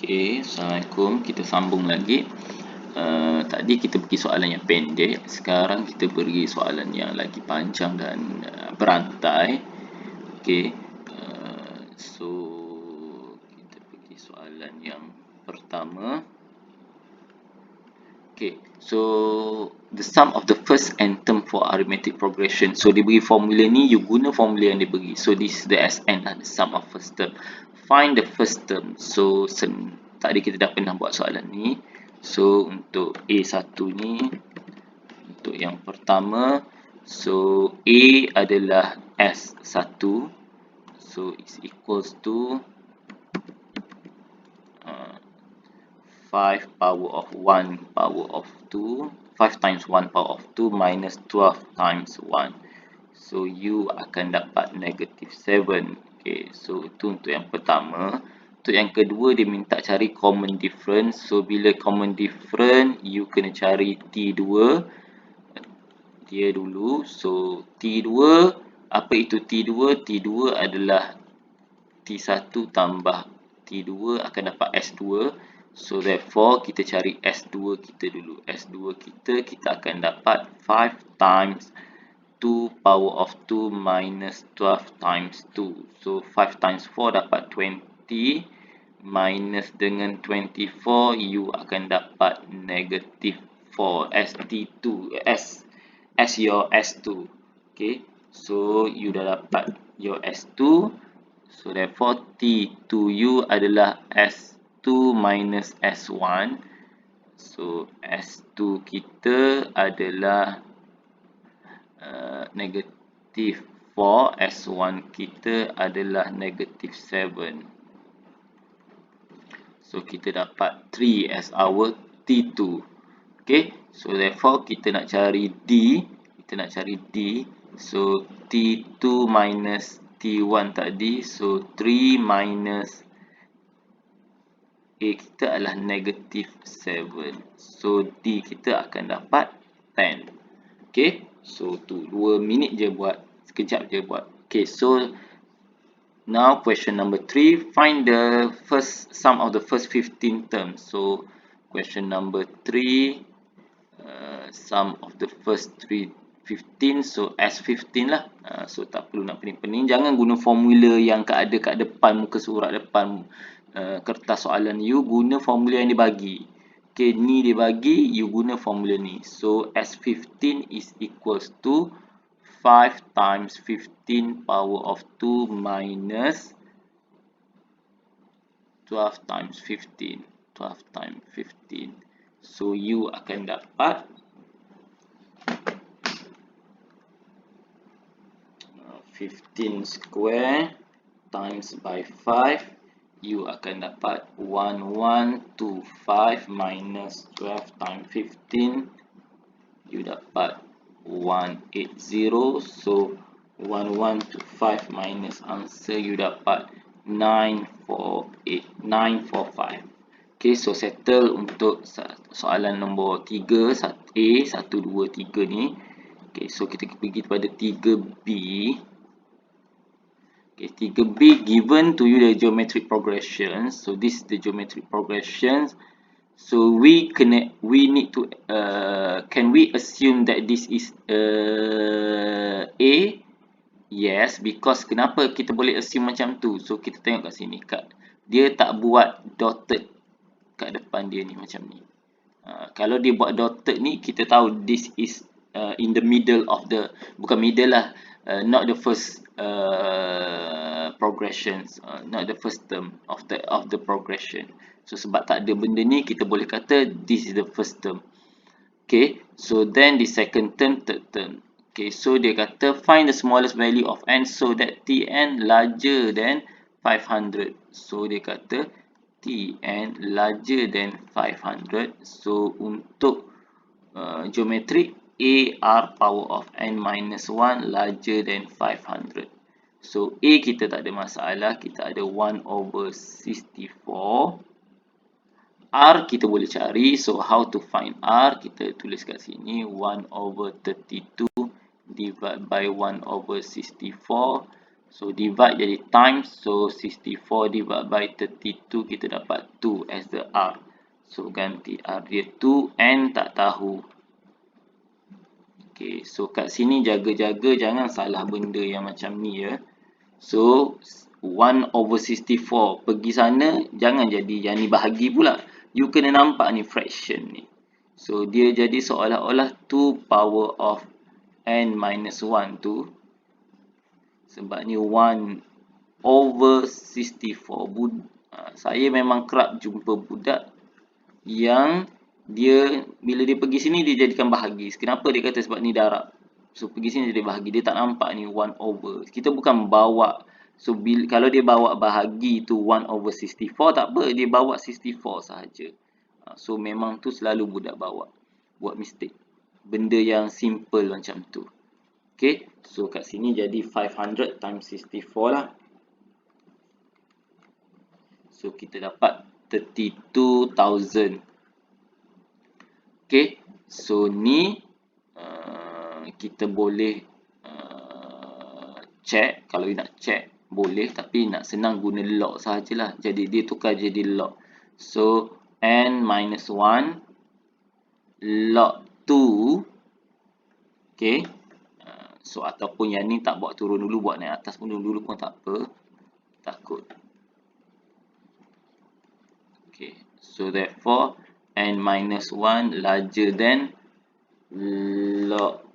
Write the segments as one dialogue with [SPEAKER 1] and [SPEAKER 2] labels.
[SPEAKER 1] Okey, Assalamualaikum. Kita sambung lagi. Tadi kita pergi soalan yang pendek. Sekarang kita pergi soalan yang lagi panjang dan berantai. Okey. So kita pergi soalan yang pertama. Okay, so the sum of the first and term for arithmetic progression. So dia bagi formula ni, you guna formula yang dia bagi. So this is the Sn lah, the sum of first term. Find the first term. So tadi kita dah pernah buat soalan ni. So untuk A1 ni, untuk yang pertama, so A adalah S1. So is equals to 5 power of 1 power of 2, 5 times 1 power of 2 minus 12 times 1. So you akan dapat negative 7. Okay, so itu untuk yang pertama. Untuk yang kedua, dia minta cari common difference. So bila common difference, you kena cari T2 dia dulu. So T2, apa itu T2? T2 adalah T1 tambah T2 akan dapat S2. So therefore kita cari S2 kita dulu. S2 kita akan dapat 5 times 2 power of 2 minus 12 times 2. So 5 times 4 dapat 20 minus dengan 24 you akan dapat negative 4. ST2 S your S2. Okay. So you dah dapat your S2. So therefore T2U adalah S2 minus S1. So S2 kita adalah negative 4. S1 kita adalah negative 7. So kita dapat 3 as our T2. Okay. So therefore kita nak cari D. So T2 minus T1 tadi. So 3 minus A kita adalah negative 7. So D kita akan dapat 10. Okay. So tu 2 minit je buat. Sekejap je buat. Okay. So now question number 3. Find the first sum of the first 15 terms. So question number 3. Sum of the first 15. So S15 lah. So tak perlu nak pening-pening. Jangan guna formula yang ada kat depan muka surat depan kertas soalan you. Guna formula yang dibagi. Okay, ni dia bagi, you guna formula ni. So S15 is equals to 5 times 15 power of 2 minus 12 times 15. 12 times 15. So you akan dapat 15 square times by 5. You akan dapat 1125 minus 12 times 15. You dapat 180. So 1125 minus answer you dapat 945. Okay, so settle untuk soalan nombor 3 A 1, 2, 3 ni. Okay, so kita pergi kepada 3B. Okay, 3B given to you the geometric progression. So this is the geometric progression. So we need to can we assume that this is A? Yes, because kenapa kita boleh assume macam tu? So kita tengok kat sini dia tak buat dotted kat depan dia ni macam ni. Kalau dia buat dotted ni kita tahu this is in the middle of the, bukan middle lah, not the first progressions, not the first term of the progression. So sebab tak ada benda ni, kita boleh kata this is the first term. Okay, so then the second term, third term. Okay, so dia kata find the smallest value of n so that Tn larger than 500. So dia kata Tn larger than 500. So untuk geometric A r power of n minus 1 larger than 500. So A kita tak ada masalah, kita ada 1/64. R kita boleh cari. So how to find R? Kita tulis kat sini 1/32 divided by 1/64. So divide jadi times. So 64 divide by 32 kita dapat 2 as the R. So ganti R dia 2, N tak tahu. Okay, so kat sini jaga-jaga jangan salah benda yang macam ni ya. So 1/64 pergi sana jangan jadi yang ni bahagi pula. You kena nampak ni fraction ni. So dia jadi seolah-olah 2 power of N minus 1 tu. Sebab ni 1/64. Saya memang kerap jumpa budak yang dia bila dia pergi sini dia jadikan bahagi. Kenapa dia kata? Sebab ni darab. So pergi sini jadi bahagi. Dia tak nampak ni 1/. Kita bukan bawa. So kalau dia bawa bahagi tu 1/64 tak apa. Dia bawa 64 sahaja. So memang tu selalu budak bawa. Buat mistake. Benda yang simple macam tu. Okay. So kat sini jadi 500 times 64 lah. So kita dapat 32,000. Okay, so ni kita boleh check. Kalau you nak check boleh, tapi nak senang guna log sahajalah. Jadi dia tukar jadi log. So N minus 1 log 2. Okay, so ataupun yang ni tak buat turun dulu, buat naik atas pun dulu pun tak apa. Takut. Okay, so therefore N minus 1 larger than log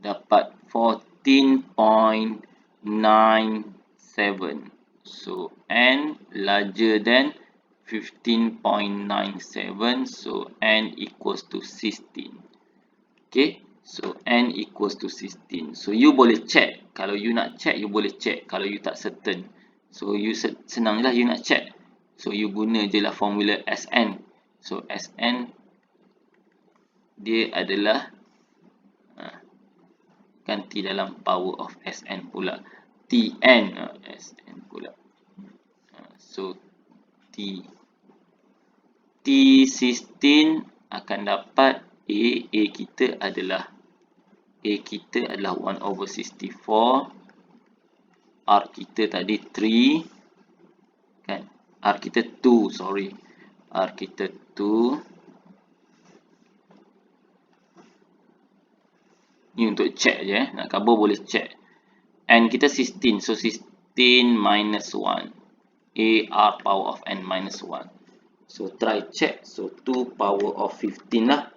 [SPEAKER 1] dapat 14.97. So N larger than 15.97. So N equals to 16. Okay, so N equals to 16. So you boleh check. Kalau you nak check, you boleh check. Kalau you tak certain, so you senang lah you nak check. So you guna je lah formula Sn. So Sn dia adalah ganti dalam power of Sn pula. Tn Sn pula. So T16 akan dapat A kita adalah 1/64. R kita tadi 3. Kan? R kita 2, sorry. R kita 2. Ni untuk check je. Nak kabur boleh check. N kita 16. So 16 minus 1. R power of N minus 1. So try check. So 2 power of 15 lah.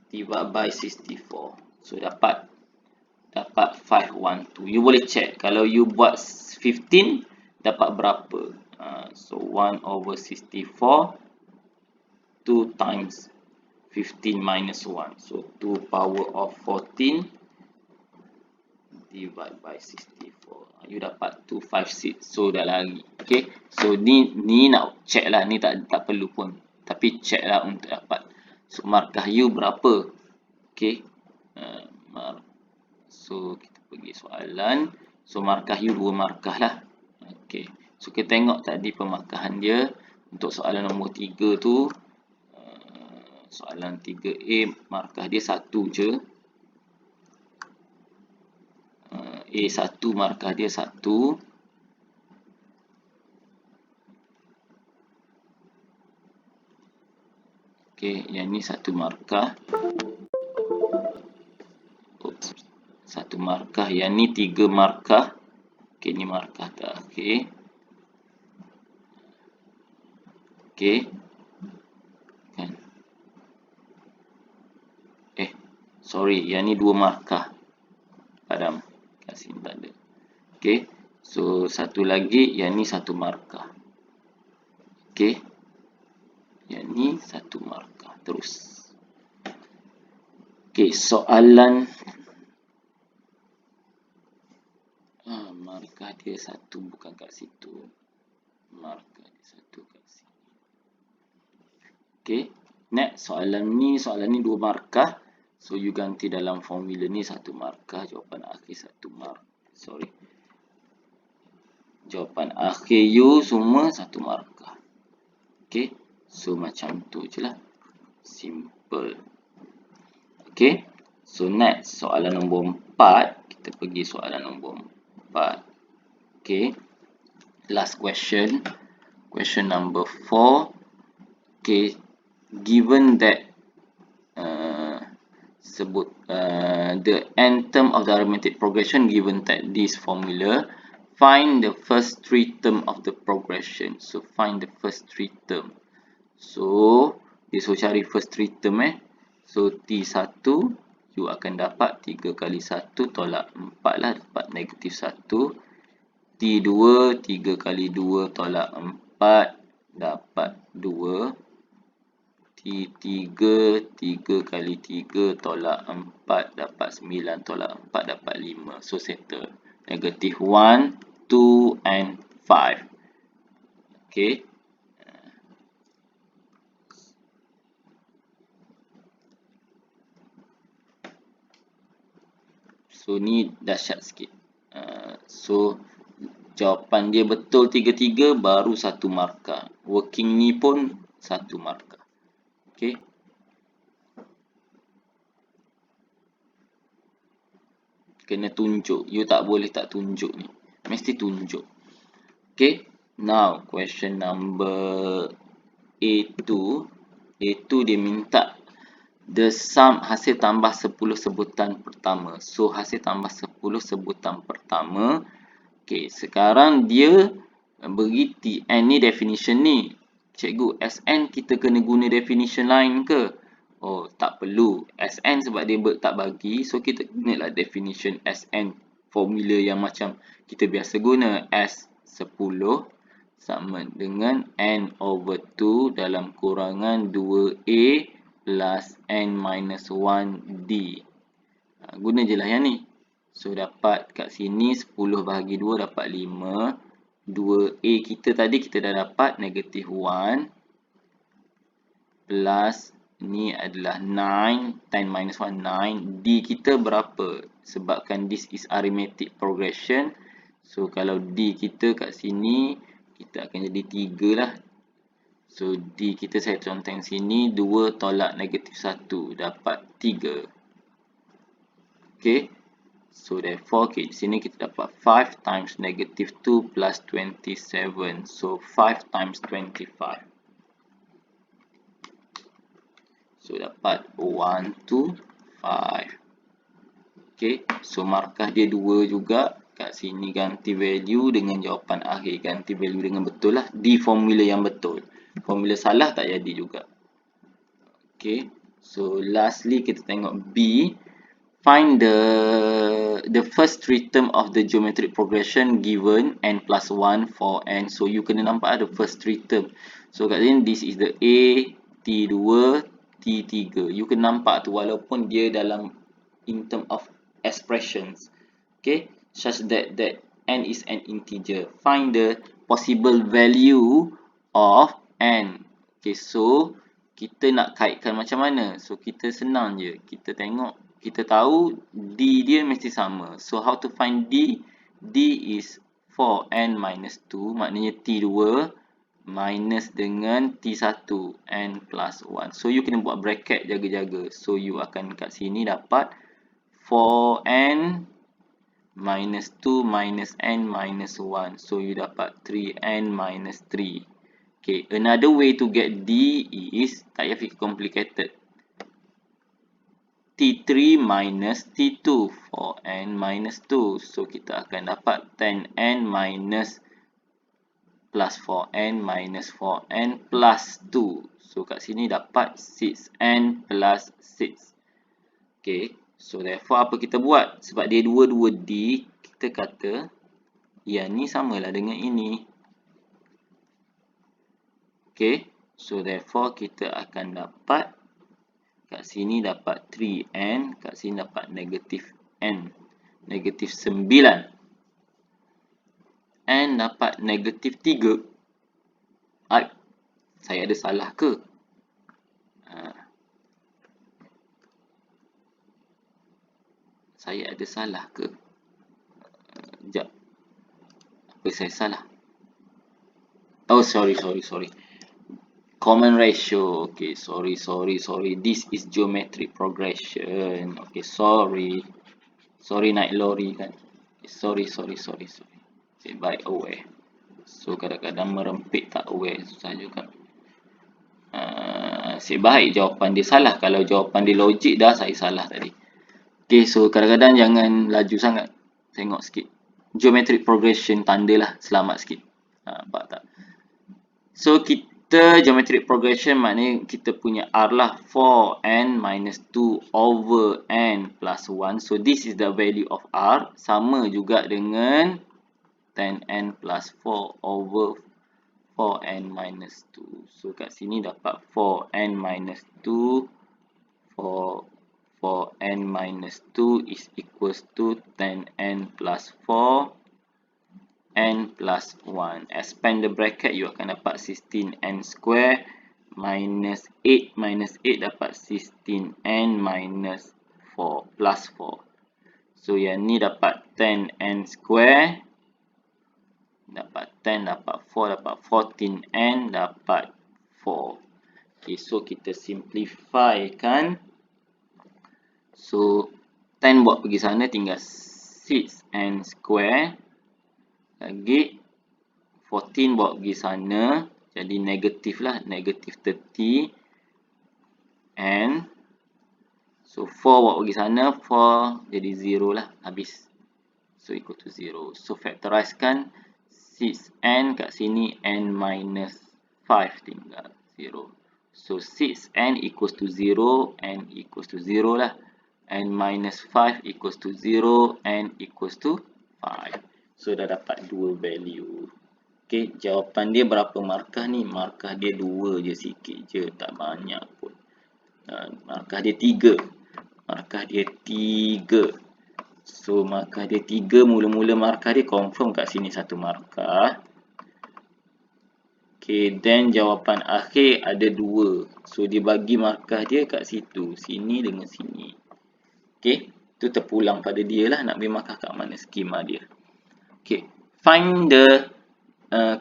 [SPEAKER 1] Divide by 64. So dapat 512. You boleh check. Kalau you buat 15 dapat berapa? So 1/64. 2 times 15 minus 1. So 2 power of 14 divide by 64. You dapat 256. So dah lari. Okay. So ni nak check lah. Ni tak perlu pun. Tapi check lah untuk dapat. So markah you berapa? Okay. So kita pergi soalan. So markah you 2 markah lah. Okay. So kita tengok tadi pemarkahan dia. Untuk soalan nombor 3 tu. Soalan 3A markah dia 1 je. A1 markah dia 1. Okay, yang ni 1 markah. Oops. 1 markah. Yang ni 3 markah. Okay, ni markah tak. Okay. Okay. Kan. Sorry, yang ni 2 markah. Padam. Kat sini tak ada. Okay. So, satu lagi. Yang ni 1 markah. Okay. Yang ni 1 markah. Terus. Okay, soalan. Markah dia 1 bukan kat situ. Markah dia 1 kat sini. Okay. Next, soalan ni 2 markah. So, you ganti dalam formula ni 1 markah. Jawapan akhir 1 markah. Sorry. Jawapan akhir you semua 1 markah. Okay. So, macam tu je lah. Simple. Okay. So next, soalan nombor 4. Kita pergi soalan nombor 4. Okay. Last question. Question number 4. Okay. Given that the n term of the arithmetic progression given that this formula, find the first 3 term of the progression. So find the first 3 term. So dia suruh cari first 3 term So T1 you akan dapat 3 kali 1 tolak 4 lah, dapat negatif 1. T2 3 kali 2 tolak 4 dapat 2. T3 3 kali 3 tolak 4 dapat 9 tolak 4 dapat 5. So settle. Negatif 1, 2 and 5. Okay. So ni dahsyat sikit. So jawapan dia betul 3-3 baru 1 markah. Working ni pun 1 markah. Okay. Kena tunjuk. You tak boleh tak tunjuk ni. Mesti tunjuk. Okay. Now, question number A2. A2 dia minta the sum hasil tambah 10 sebutan pertama. So, hasil tambah 10 sebutan pertama. Okay, sekarang dia beri Tn ni definition ni. Cikgu, Sn kita kena guna definition lain ke? Oh, tak perlu. Sn sebab dia tak bagi. So, kita gunalah definition Sn. Formula yang macam kita biasa guna. S10 sama dengan N over 2 dalam kurangan 2A plus N minus 1D. Guna je lah yang ni. So, dapat kat sini 10 bahagi 2 dapat 5. 2A kita tadi kita dah dapat negatif 1. Plus ni adalah 9. 10 minus 1, 9. D kita berapa? Sebabkan this is arithmetic progression. So, kalau D kita kat sini, kita akan jadi 3 lah. So, D kita saya conteng sini. 2 tolak negatif 1. Dapat 3. Okay. So, therefore, okay, di sini kita dapat 5 times negative 2 plus 27. So, 5 times 25. So, dapat 1, 2, 5. Okay. So, markah dia 2 juga. Kat sini ganti value dengan jawapan akhir. Ganti value dengan betul lah. Di formula yang betul. Formula salah tak jadi juga. Okay. So, lastly kita tengok B. Find the first 3 term of the geometric progression given n plus 1 for n. So, you kena nampak ada first 3 term. So, kat sini this is the A, T2, T3. You kena nampak tu walaupun dia dalam in term of expressions. Okay. Such that n is an integer. Find the possible value of n. Okay, so kita nak kaitkan macam mana? So kita senang je. Kita tengok, kita tahu D dia mesti sama. So how to find D? D is 4n minus 2, maknanya T2 minus dengan T1 n plus 1. So you kena buat bracket jaga-jaga. So you akan kat sini dapat 4n minus 2 minus n minus 1. So, you dapat 3n minus 3. Okay, another way to get D is, tak payah fikir complicated. T3 minus T2, 4n minus 2. So, kita akan dapat 10n minus plus 4n minus 4n plus 2. So, kat sini dapat 6n plus 6. Okay. So, therefore, apa kita buat? Sebab dia dua-dua D, kita kata yang ni samalah dengan ini. Okay. So, therefore, kita akan dapat kat sini dapat 3n, kat sini dapat negatif n. Negatif 9. N dapat negatif 3. Saya ada salah ke? Saya ada salah ke? Sekejap. Apa saya salah? Oh, sorry. common ratio. Okay, sorry. This is geometric progression. Okay, sorry naik lori kan. Okay, sorry. Say baik aware. So kadang-kadang merempit tak aware, susah juga. Asyik baik jawapan dia salah. Kalau jawapan dia logik dah saya salah tadi. Okay, so kadang-kadang jangan laju sangat. Tengok sikit. Geometric progression tanda lah. Selamat sikit. Nampak tak? So kita geometric progression maknanya kita punya R lah 4n minus 2 over n plus 1. So this is the value of R. Sama juga dengan 10n plus 4 over 4n minus 2. So kat sini dapat 4n minus 2 4n minus 2 is equals to 10n plus 4 n plus 1. Expand the bracket, you akan dapat 16n square minus 8 dapat 16n minus 4 plus 4. So yang ni dapat 10n square, dapat 10, dapat 4, dapat 14n, dapat 4. Okay, so kita simplify kan. So 10 buat pergi sana tinggal 6n square. Lagi 14 bawa pergi sana, jadi negatif lah, negatif 30 and so 4 bawa pergi sana, 4 jadi 0 lah, habis. So equal to 0. So factorize kan 6n kat sini, n minus 5 tinggal 0. So 6n equals to 0, n equals to 0 lah. N minus 5 equals to 0, n equals to 5. So dah dapat 2 value. Okay, jawapan dia berapa markah ni? Markah dia 2 je, sikit je, tak banyak pun. Markah dia 3. Markah dia 3. So markah dia 3, mula-mula markah dia confirm kat sini 1 markah. Okay, then jawapan akhir ada 2. So dia bagi markah dia kat situ, sini dengan sini. Okay, tu terpulang pada dia lah nak beri markah kat mana skema dia. Okay, find the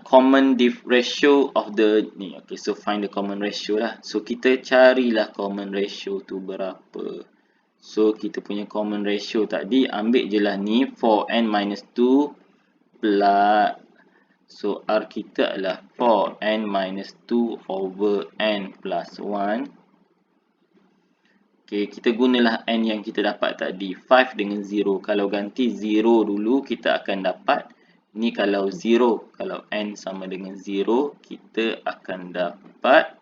[SPEAKER 1] common diff ratio of the ni. Okay, so find the common ratio lah. So kita carilah common ratio tu berapa. So kita punya common ratio tadi ambil je lah ni 4n minus 2 plus. So R kita adalah 4n minus 2 over n plus 1. Okay, kita gunalah n yang kita dapat tadi, 5 dengan 0. Kalau ganti 0 dulu, kita akan dapat, ni kalau 0, kalau n sama dengan 0, kita akan dapat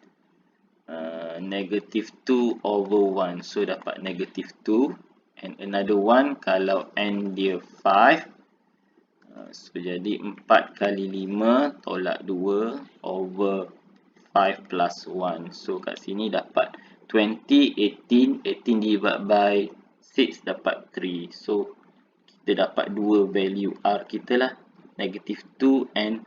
[SPEAKER 1] negative 2 over 1. So, dapat negative 2. And another one, kalau n dia 5. So, jadi 4 kali 5 tolak 2 over 5 plus 1. So, kat sini dapat 20, 18 divided by 6 dapat 3. So, kita dapat 2 value R kita lah. Negative 2 and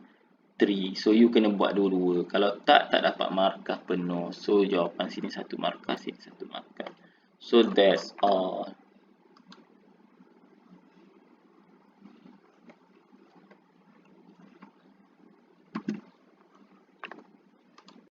[SPEAKER 1] 3. So, you kena buat dua-dua. Kalau tak dapat markah penuh. So, jawapan sini 1 markah, sini 1 markah. So, that's all.